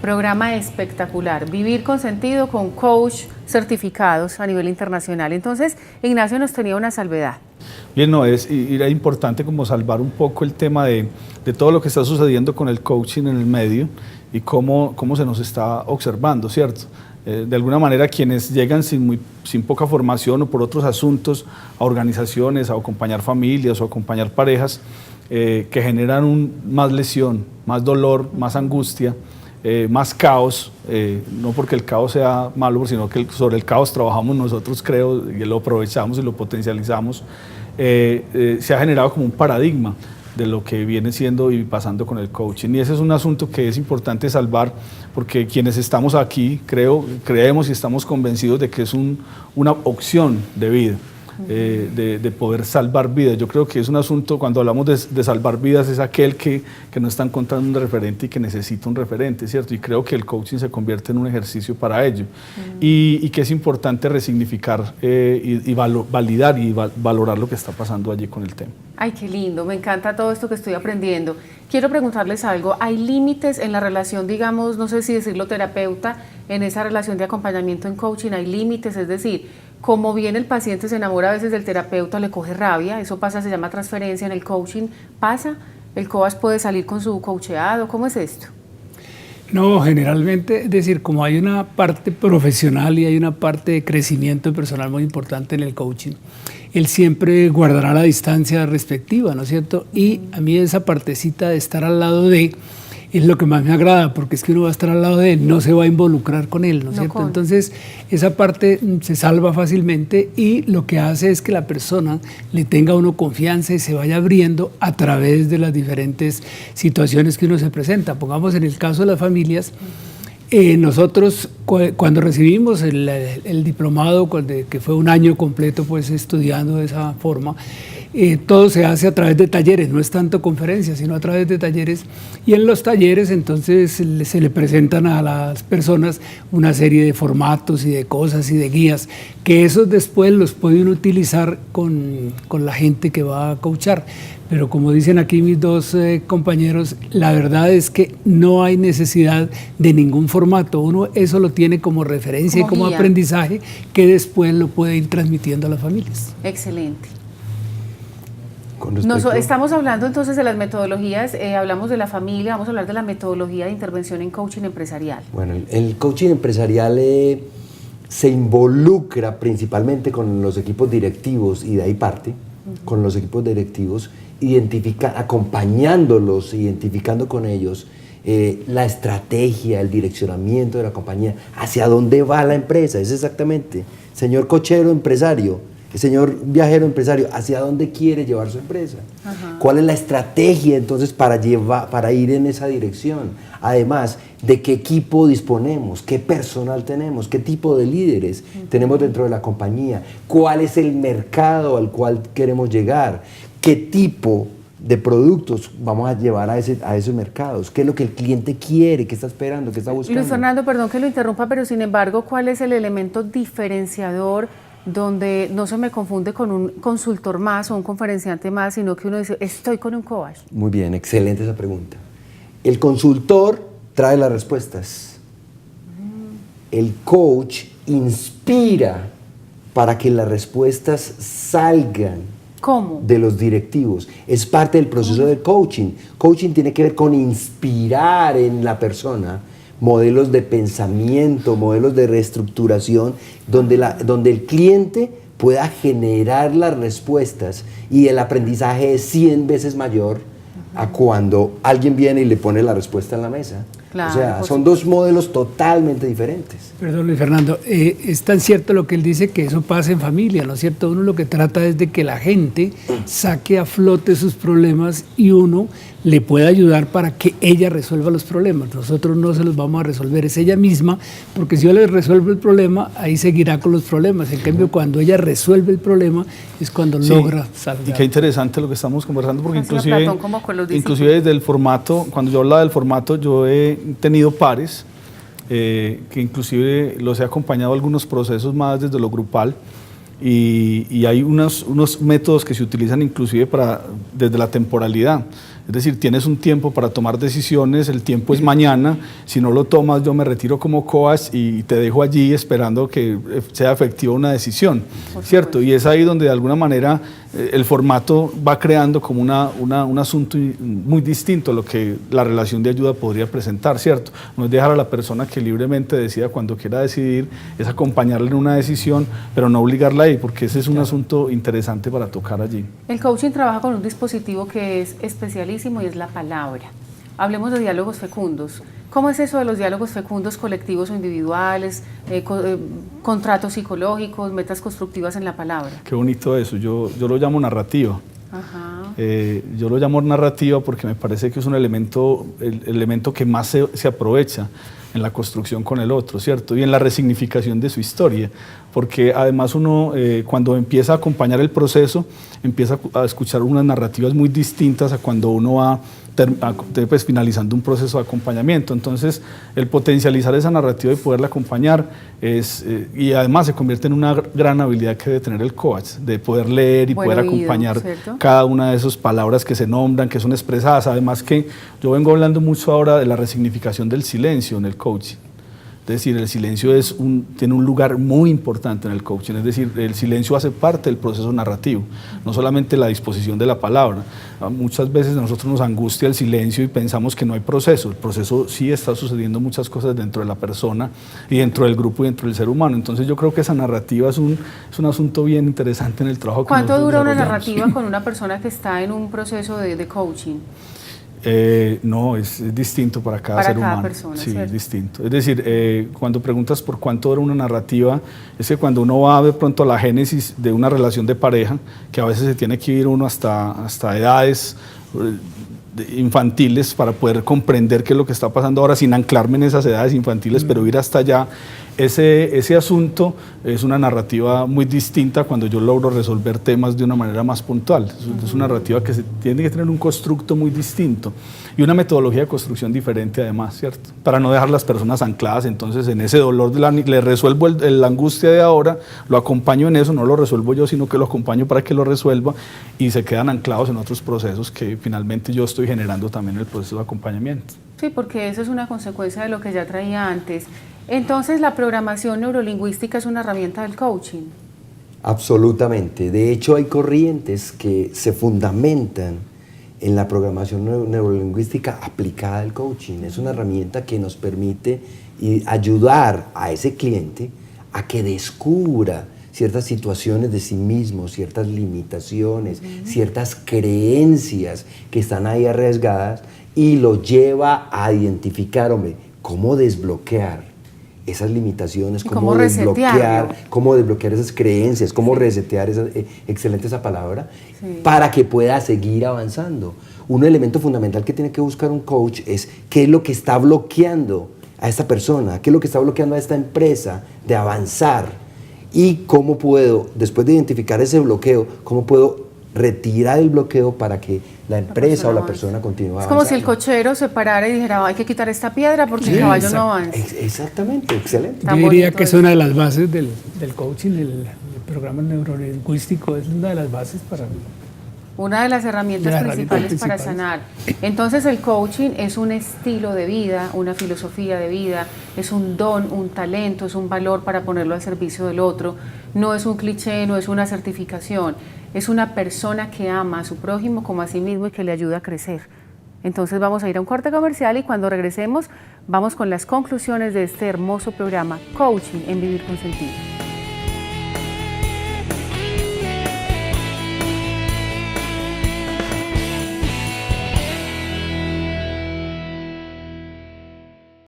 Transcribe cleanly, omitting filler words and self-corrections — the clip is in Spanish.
Programa espectacular, Vivir con Sentido, con coach certificados a nivel internacional. Entonces, Ignacio nos tenía una salvedad. Bien, no, era importante como salvar un poco el tema de todo lo que está sucediendo con el coaching en el medio y cómo se nos está observando, ¿cierto? De alguna manera quienes llegan sin poca formación o por otros asuntos a organizaciones, a acompañar familias o acompañar parejas que generan más lesión, más dolor, más angustia, más caos, no porque el caos sea malo, sino que sobre el caos trabajamos nosotros, creo, y lo aprovechamos y lo potencializamos. Se ha generado como un paradigma de lo que viene siendo y pasando con el coaching, y ese es un asunto que es importante salvar, porque quienes estamos aquí creemos y estamos convencidos de que es una opción de vida, de poder salvar vidas. Yo creo que es un asunto, cuando hablamos de salvar vidas, es aquel que no está encontrando un referente y que necesita un referente, ¿cierto? Y creo que el coaching se convierte en un ejercicio para ello, y que es importante resignificar y validar y valorar lo que está pasando allí con el tema. Ay, qué lindo, me encanta todo esto que estoy aprendiendo. Quiero preguntarles algo, ¿hay límites en la relación, digamos, no sé si decirlo terapeuta, en esa relación de acompañamiento en coaching? ¿Hay límites? Es decir, como bien el paciente se enamora a veces del terapeuta, le coge rabia, eso pasa, se llama transferencia en el coaching, ¿pasa? ¿El coach puede salir con su coacheado? ¿Cómo es esto? No, generalmente, es decir, como hay una parte profesional y hay una parte de crecimiento personal muy importante en el coaching, él siempre guardará la distancia respectiva, ¿no es cierto? Y a mí esa partecita de estar al lado de es lo que más me agrada, porque es que uno va a estar al lado de él, no se va a involucrar con él, ¿no es cierto? Entonces, esa parte se salva fácilmente y lo que hace es que la persona le tenga a uno confianza y se vaya abriendo a través de las diferentes situaciones que uno se presenta. Pongamos en el caso de las familias, nosotros cuando recibimos el diplomado, que fue un año completo pues estudiando de esa forma, todo se hace a través de talleres, no es tanto conferencias, sino a través de talleres, y en los talleres entonces se le presentan a las personas una serie de formatos y de cosas y de guías, que esos después los pueden utilizar con la gente que va a coachar. Pero como dicen aquí mis dos compañeros, la verdad es que no hay necesidad de ningún formato. Uno eso lo tiene como referencia y como aprendizaje que después lo puede ir transmitiendo a las familias. Excelente. Estamos hablando entonces de las metodologías, hablamos de la familia, vamos a hablar de la metodología de intervención en coaching empresarial. Bueno, el coaching empresarial se involucra principalmente con los equipos directivos y de ahí parte, con los equipos directivos, acompañándolos, identificando con ellos la estrategia, el direccionamiento de la compañía, hacia dónde va la empresa, es exactamente, señor cochero empresario, señor viajero empresario, ¿hacia dónde quiere llevar su empresa? ¿Cuál es la estrategia entonces para ir en esa dirección? Además, ¿de qué equipo disponemos? ¿Qué personal tenemos? ¿Qué tipo de líderes tenemos dentro de la compañía? ¿Cuál es el mercado al cual queremos llegar? ¿Qué tipo de productos vamos a llevar a esos mercados? ¿Qué es lo que el cliente quiere? ¿Qué está esperando? ¿Qué está buscando? Luis Fernando, perdón que lo interrumpa, pero sin embargo, ¿cuál es el elemento diferenciador donde no se me confunde con un consultor más o un conferenciante más, sino que uno dice, estoy con un coach? Muy bien, excelente esa pregunta. El consultor trae las respuestas. El coach inspira para que las respuestas salgan. ¿Cómo? De los directivos. Es parte del proceso de coaching. Coaching tiene que ver con inspirar en la persona modelos de pensamiento, modelos de reestructuración, donde el cliente pueda generar las respuestas y el aprendizaje es 100 veces mayor a cuando alguien viene y le pone la respuesta en la mesa. Claro, o sea, son dos modelos totalmente diferentes. Perdón, Luis Fernando, es tan cierto lo que él dice que eso pasa en familia, ¿no es cierto? Uno lo que trata es de que la gente saque a flote sus problemas y uno le pueda ayudar para que ella resuelva los problemas. Nosotros no se los vamos a resolver, es ella misma, porque si yo le resuelvo el problema, ahí seguirá con los problemas. En cambio, cuando ella resuelve el problema, es cuando logra salir. Y qué interesante lo que estamos conversando, porque inclusive desde el formato, cuando yo hablaba del formato, yo he tenido pares, que inclusive los he acompañado a algunos procesos más desde lo grupal, y hay unos métodos que se utilizan inclusive desde la temporalidad. Es decir, tienes un tiempo para tomar decisiones, el tiempo es mañana, si no lo tomas yo me retiro como coach y te dejo allí esperando que sea efectiva una decisión, ¿cierto? Y es ahí donde de alguna manera el formato va creando como un asunto muy distinto a lo que la relación de ayuda podría presentar, ¿cierto? No es dejar a la persona que libremente decida cuando quiera decidir, es acompañarle en una decisión, pero no obligarla ahí, porque ese es un asunto interesante para tocar allí. El coaching trabaja con un dispositivo que es especialísimo y es la palabra. Hablemos de diálogos fecundos. ¿Cómo es eso de los diálogos fecundos colectivos o individuales, contratos psicológicos, metas constructivas en la palabra? Qué bonito eso, yo lo llamo narrativa. Ajá. Yo lo llamo narrativa porque me parece que es un elemento, el elemento que más se aprovecha en la construcción con el otro, ¿cierto? Y en la resignificación de su historia, porque además uno cuando empieza a acompañar el proceso, empieza a escuchar unas narrativas muy distintas a cuando uno va pues, finalizando un proceso de acompañamiento. Entonces, el potencializar esa narrativa y poderla acompañar y además se convierte en una gran habilidad que debe tener el coach, de poder leer y poder acompañar, ¿cierto?, cada una de esas palabras que se nombran, que son expresadas. Además que yo vengo hablando mucho ahora de la resignificación del silencio en el coaching. Es decir, el silencio tiene un lugar muy importante en el coaching, es decir, el silencio hace parte del proceso narrativo, no solamente la disposición de la palabra. Muchas veces a nosotros nos angustia el silencio y pensamos que no hay proceso. El proceso sí está sucediendo muchas cosas dentro de la persona y dentro del grupo y dentro del ser humano. Entonces yo creo que esa narrativa es un asunto bien interesante en el trabajo que ¿Cuánto nosotros dura una desarrollamos. narrativa con una persona que está en un proceso de coaching? No, es distinto para cada ser humano. Persona, sí, ¿cierto? es distinto. Es decir, cuando preguntas por cuánto dura una narrativa, es que cuando uno va de pronto a la génesis de una relación de pareja, que a veces se tiene que ir uno hasta edades infantiles para poder comprender qué es lo que está pasando ahora sin anclarme en esas edades infantiles, pero ir hasta allá. Ese asunto es una narrativa muy distinta cuando yo logro resolver temas de una manera más puntual. Es una narrativa que tiene que tener un constructo muy distinto y una metodología de construcción diferente además, ¿cierto? Para no dejar las personas ancladas entonces en ese dolor, le resuelvo la angustia de ahora, lo acompaño en eso, no lo resuelvo yo, sino que lo acompaño para que lo resuelva y se quedan anclados en otros procesos que finalmente yo estoy generando también en el proceso de acompañamiento. Sí, porque eso es una consecuencia de lo que ya traía antes. Entonces, ¿la programación neurolingüística es una herramienta del coaching? Absolutamente. De hecho, hay corrientes que se fundamentan en la programación neurolingüística aplicada al coaching. Es una herramienta que nos permite ayudar a ese cliente a que descubra ciertas situaciones de sí mismo, ciertas limitaciones, ciertas creencias que están ahí arriesgadas y lo lleva a identificar, hombre, cómo desbloquear esas limitaciones, cómo desbloquear esas creencias, cómo resetear esas, excelente esa palabra, para que pueda seguir avanzando. Un elemento fundamental que tiene que buscar un coach es qué es lo que está bloqueando a esta persona, qué es lo que está bloqueando a esta empresa de avanzar y cómo puedo, después de identificar ese bloqueo, cómo puedo retirar el bloqueo para que la empresa o la persona continúe avanzando. Es como si el cochero se parara y dijera, hay que quitar esta piedra porque el caballo no avanza. Exactamente, excelente. Yo diría que es una de las bases del coaching, el programa neurolingüístico es una de las bases para... Una de las herramientas principales para sanar. Entonces el coaching es un estilo de vida, una filosofía de vida, es un don, un talento, es un valor para ponerlo al servicio del otro. No es un cliché, no es una certificación, es una persona que ama a su prójimo como a sí mismo y que le ayuda a crecer. Entonces vamos a ir a un corte comercial y cuando regresemos vamos con las conclusiones de este hermoso programa Coaching en Vivir con Sentido.